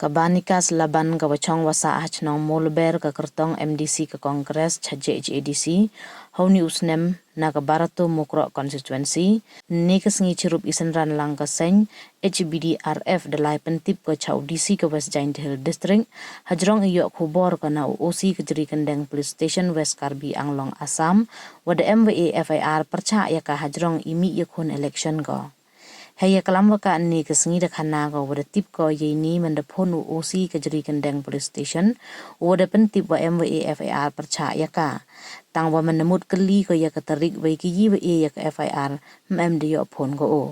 Banikas Laban wachong wasa achnong molber kertong MDC ke Kongres JHADC hauni usnem na barato mukro constituency ni kesengi cirup isenran lang keseng HBDRF delai pentip ke JHADC ke West Giant Hill District hajrong iyok hubor kana OC ke jeri kendeng police station West Karbi Anglong Assam wada MWA FIR percaya ka hajrong imi yakun election ko. Haya kalam waka ni kesengi dak hana ko wada tip ko ye ni mendapon OC ke jeri kendeng police station wada pentip wa MWA FIR percaya ka tang wa menemut keli ko ya keterik wa ki yi wa ya ke FIR MD yo pon ko o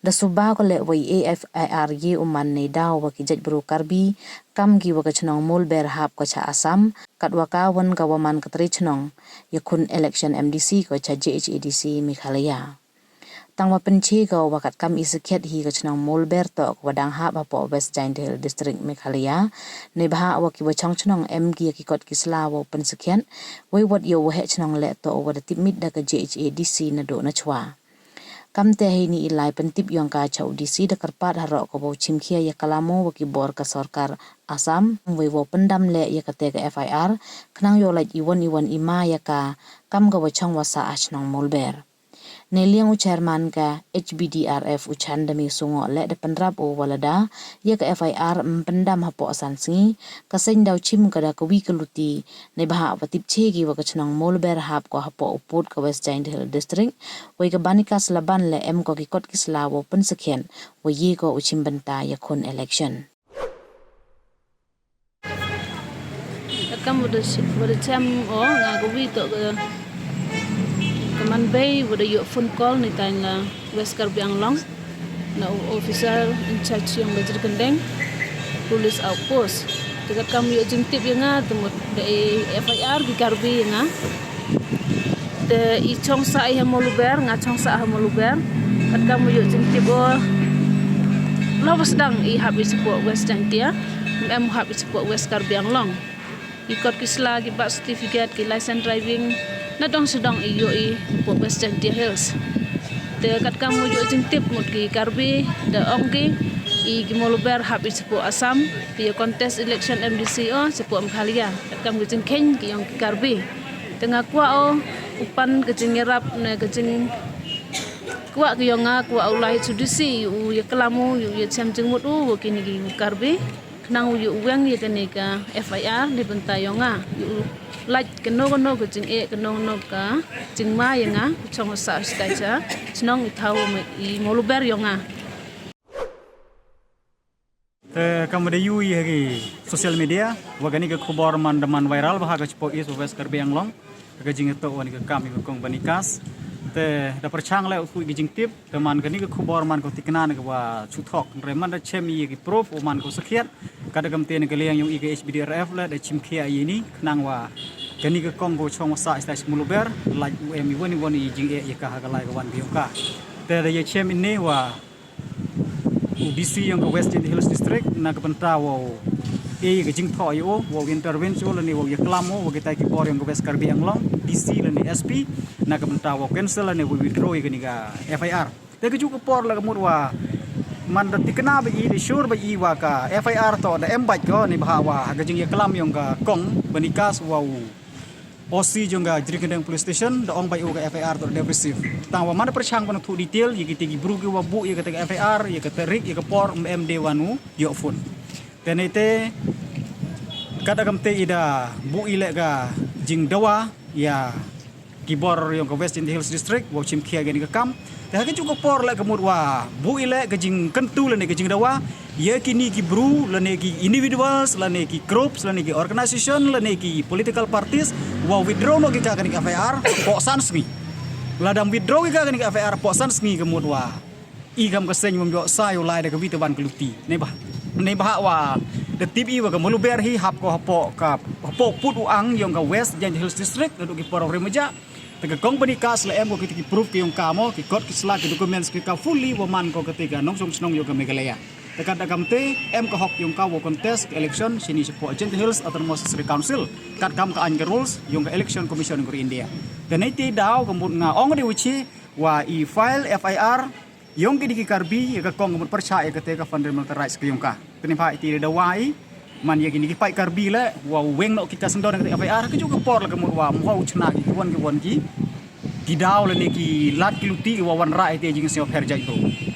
da suba ko le wa FIR ye uman ne daw wa ki jaj bro Karbi kam gi wa ka chnong mol ber hap ko cha Assam kat wa ka wan ka wa man ketri chnong yakun election MDC ko cha JHADC Meghalaya tangwa penci ko wakat kam isekiat hi kachnang molber to wadang ha po West Giant Hill District Meghalaya ne bha waki wachang chnong MG ki kot kisla wo pensekian wei wat yo he chnong le to wada timit da ka JHADC na do na chwa kam te hi ni ilai pentip yong ka JHADC da karpat haro ko bo chimkhia ya kalamo waki bor ka sarkar Assam wei wo pendam le ya ka te ka FIR knang yo like iwan ima ya ka kam ga wachang wasa achnong molber Neliang chairman ka HBDRF ucan demi sungo le de penrap o walada ya ka FIR pendam hapo asansi kaseng daw chim kada kawi keluti ne baha watip chegi wa kachnang molber hap ko hapo uput ka West Giant Hill District wai ka Banikas Laban le em ko kikot kislawo pensekhen wa ye ko uchim benta yakun election Kam wada cham o nga kawi to Kaman bay wada yuk phone call ni tang West Karbi Anglong na officer in charge yung gajir kendeng police outpost dekat kami yuk jengtip yang temut de FIR di Karbi yang de i chong sa i hamoluber nga chong sa hamoluber kat kami yuk jengtip o lawas dang i habis support West Jantia em habis support West Karbi Anglong ikut kisla ki birth certificate ki license driving na dong sedang iyo po West Giant Hills te kat kamu yo jengtip mut ki Karbi da ongki i gimoluber habis po Assam ki contest election MDC o sepo Meghalaya kat kamu jengkeng ki yong ki Karbi tengah kwa o upan kejeng yerap ne kejeng kwa ki yong kwa ulai judisi u ye kelamu ye cham jengmut u kini ki Karbi nang yu weng ye kenika FIR di bentayonga yu like keno ke jing keno ka jing ma yenga chong sa staja chnong thau i moluber yonga kamu de yu ye social media wagani ke khobor man viral bah ka chpo is West Karbi Anglong ke jing to wani ke kami kong Banikas te da perchang le ku gi jing tip te man kani ke khobor man ko tikna ne wa chuthok reman da chemi ki proof o man ko sakhiat kada gamte ne ke leng yung HBDRF le da chimkhia yini knang wa kani ke kong go chong sa sta muluber like umi woni jing ye ka ha lai ka wan bi ka te da ye chem ne wa UBC yung West Giant Hills District na ka penta wo ke jing tho yo wo intervention le ni wo ye klamo wo kita ki bor yung West Karbi Anglong DC le ni SP na ka penta wo cancel le ni wo withdraw ye ni ka FIR te ke ju ko por la ka murwa man da tikna ba i sure ba i wa ka FIR to da embaj ko ni bahawa ga jing ye klam yung ka kong Banikas wa OC jong ga jiri kendeng police station da ong bai o ga FIR to da receive tang wa man perchang ban thu detail ye ki bru ki wa bu ye ka FIR ye ka terik ye ka por MD wanu yo phone tenete kada kamte ida bu ile ga jing dawa ya kibor yung ka West Giant Hills District wo chimkhia ga ni ka kam te ha juga por la kamut wa bu ile ga jing kentu le ne ga jing dawa ye kini ki bru le ne ki individuals le ne ki groups le ne ki organization le ne ki political parties wa withdraw no ki ka ni FIR po sansmi ladam withdraw ki ka ni FIR po sansmi kamut wa i kam ka seng mom yo sai ulai da ka witaban keluti ne bah wa the tip i wa ka moluber hi hap ko hapo put uang yung ka West Giant Hills District do ki por remeja Taga kong Banikas la em ko ki proof ki yung kamo ki kot ki sla ki documents ki ka fully wa man ko ketiga nong song yo ka Meghalaya. Taga dagamte em ko hok yung ka wo contest election sini po Giant Hills Autonomous District Council kat kam ka an rules yung ka election commission ng India. Ganiti daw kamut nga ong di uchi wa i file FIR Yung ki Karbi ya ka kong mut percaya ka te ka fundamental rights ke yung ka. Tenimpa iti dawai man ya gini ki pai Karbi le wa weng no kita sendon ke FIR ke juga por la ke mut wa mau chna ki won ki di daw le ni ki lat ki luti wa wan ra ite jing se perja itu.